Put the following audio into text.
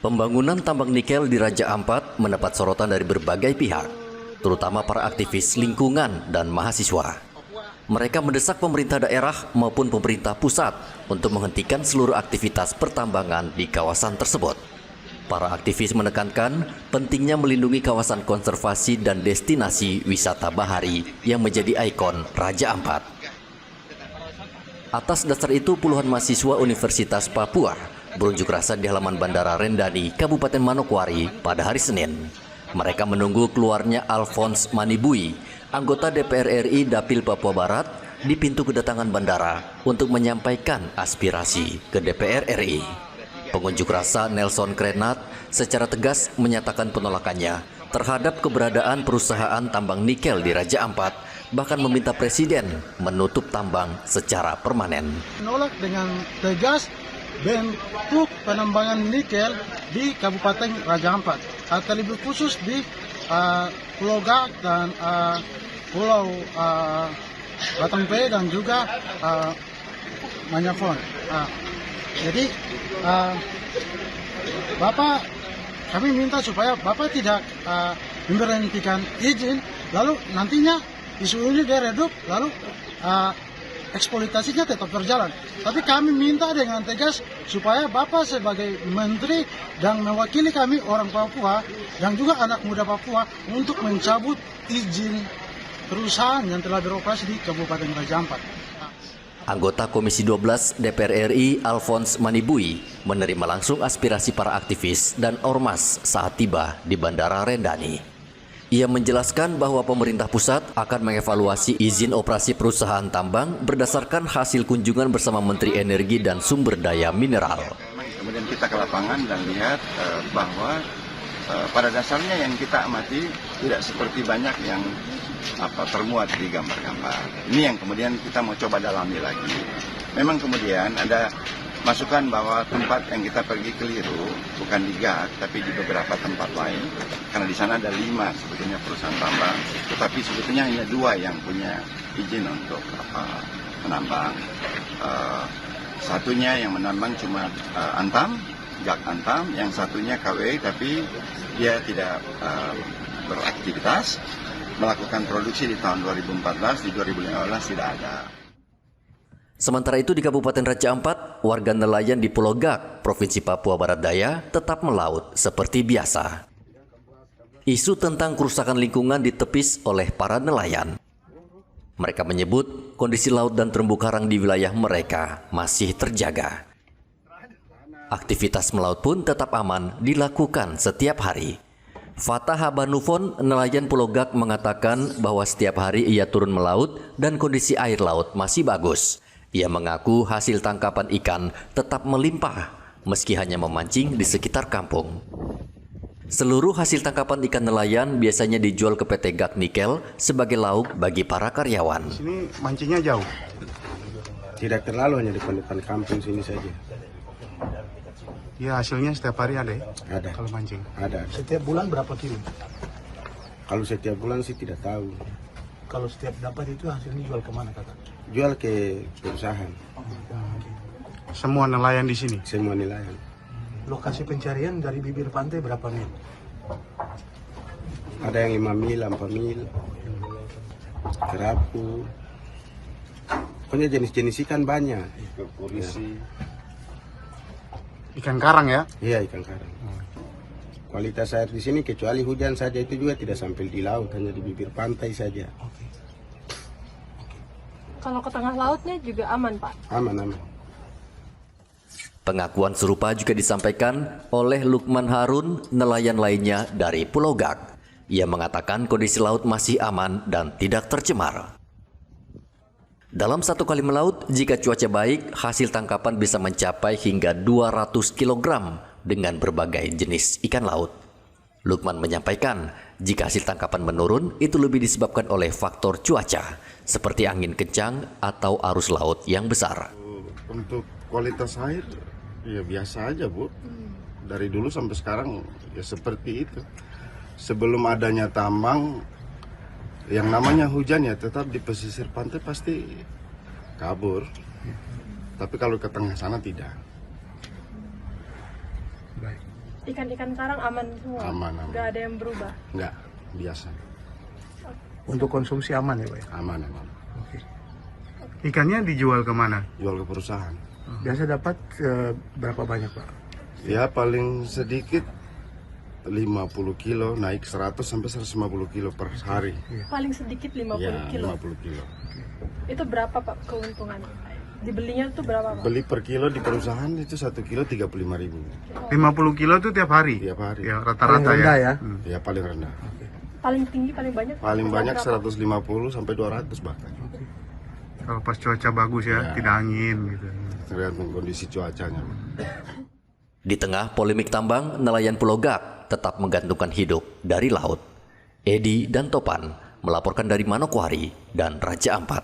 Pembangunan tambang nikel di Raja Ampat mendapat sorotan dari berbagai pihak, terutama para aktivis lingkungan dan mahasiswa. Mereka mendesak pemerintah daerah maupun pemerintah pusat untuk menghentikan seluruh aktivitas pertambangan di kawasan tersebut. Para aktivis menekankan pentingnya melindungi kawasan konservasi dan destinasi wisata bahari yang menjadi ikon Raja Ampat. Atas dasar itu, puluhan mahasiswa Universitas Papua berunjuk rasa di halaman Bandara Rendani, Kabupaten Manokwari pada hari Senin. Mereka menunggu keluarnya Alphonse Manibui, anggota DPR RI Dapil Papua Barat, di pintu kedatangan bandara untuk menyampaikan aspirasi ke DPR RI. Pengunjuk rasa Nelson Krenat secara tegas menyatakan penolakannya terhadap keberadaan perusahaan tambang nikel di Raja Ampat, bahkan meminta Presiden menutup tambang secara permanen. Menolak dengan tegas bentuk penambangan nikel di Kabupaten Raja Ampat, atau lebih khusus di Pulau Gak dan Pulau Batampe dan juga Manyafon. Jadi Bapak, kami minta supaya Bapak tidak memberhentikan izin, lalu nantinya isu ini diredup, lalu eksploitasinya tetap berjalan. Tapi kami minta dengan tegas supaya Bapak sebagai menteri dan mewakili kami orang Papua dan juga anak muda Papua untuk mencabut izin perusahaan yang telah beroperasi di Kabupaten Raja Ampat. Anggota Komisi 12 DPR RI Alphonse Manibui menerima langsung aspirasi para aktivis dan ormas saat tiba di Bandara Rendani. Ia menjelaskan bahwa pemerintah pusat akan mengevaluasi izin operasi perusahaan tambang berdasarkan hasil kunjungan bersama Menteri Energi dan Sumber Daya Mineral. Kemudian kita ke lapangan dan lihat bahwa pada dasarnya yang kita amati tidak seperti banyak yang termuat di gambar-gambar. Ini yang kemudian kita mau coba dalami lagi. Memang kemudian ada masukan bahwa tempat yang kita pergi keliru bukan di GAK tapi di beberapa tempat lain, karena di sana ada 5 sebetulnya perusahaan tambang, tetapi sebetulnya hanya 2 yang punya izin untuk menambang. Satunya yang menambang cuma Antam, GAK Antam, yang satunya KW tapi dia tidak beraktivitas, melakukan produksi di tahun 2014, di 2015 tidak ada. Sementara itu di Kabupaten Raja Ampat, warga nelayan di Pulau Gak, Provinsi Papua Barat Daya tetap melaut seperti biasa. Isu tentang kerusakan lingkungan ditepis oleh para nelayan. Mereka menyebut kondisi laut dan terumbu karang di wilayah mereka masih terjaga. Aktivitas melaut pun tetap aman dilakukan setiap hari. Fatah Habanufon, nelayan Pulau Gak, mengatakan bahwa setiap hari ia turun melaut dan kondisi air laut masih bagus. Ia mengaku hasil tangkapan ikan tetap melimpah meski hanya memancing di sekitar kampung. Seluruh hasil tangkapan ikan nelayan biasanya dijual ke PT Gak Nikel sebagai lauk bagi para karyawan. Sini mancingnya jauh? Tidak terlalu, hanya depan-depan kampung sini saja. Ya, hasilnya setiap hari ada ya? Ada. Kalau mancing? Ada. Setiap bulan berapa kilo? Kalau setiap bulan sih tidak tahu. Kalau setiap dapat itu hasilnya jual kemana kakak? Jual ke perusahaan. Semua nelayan di sini? Semua nelayan. Lokasi pencarian dari bibir pantai berapa mil? Ada yang 5 mil, 4 mil, kerapu. Pokoknya jenis-jenis ikan banyak. Polisi. Ikan karang ya? Iya, ikan karang. Kualitas air di sini kecuali hujan saja itu juga tidak sampai di laut, hanya di bibir pantai saja. Kalau ke tengah lautnya juga aman, Pak? Aman, aman. Pengakuan serupa juga disampaikan oleh Lukman Harun, nelayan lainnya dari Pulau Gak. Ia mengatakan kondisi laut masih aman dan tidak tercemar. Dalam satu kali melaut, jika cuaca baik, hasil tangkapan bisa mencapai hingga 200 kg dengan berbagai jenis ikan laut. Lukman menyampaikan, jika hasil tangkapan menurun, itu lebih disebabkan oleh faktor cuaca, seperti angin kencang atau arus laut yang besar. Untuk kualitas air, ya biasa aja, Bu. Dari dulu sampai sekarang, ya seperti itu. Sebelum adanya tambang, yang namanya hujan ya tetap di pesisir pantai pasti kabur. Tapi kalau ke tengah sana tidak. Baik. Ikan-ikan karang aman semua? Aman. Nggak ada yang berubah? Enggak, biasa. Untuk konsumsi aman ya Pak ya? Aman. Oke. Ikannya dijual kemana? Jual ke perusahaan. Biasa dapat berapa banyak Pak? Ya paling sedikit 50 kilo, naik 100 sampai 150 kilo per hari. Paling sedikit 50 Ya, kilo. 50 kilo. Itu berapa Pak keuntungannya? Dibelinya tuh berapa Pak? Beli per kilo di perusahaan itu 1 kilo 35.000. 50 kilo itu tiap hari? Tiap hari. Ya, rata-rata ya? ya. Ya paling rendah. Paling tinggi, paling banyak? Paling banyak berapa? 150 sampai 200 bahkan. Kalau pas cuaca bagus ya, Ya. tidak angin gitu. Tergantung kondisi cuacanya. Di tengah polemik tambang, nelayan Pulau Gak tetap menggantungkan hidup dari laut. Edi dan Topan melaporkan dari Manokwari dan Raja Ampat.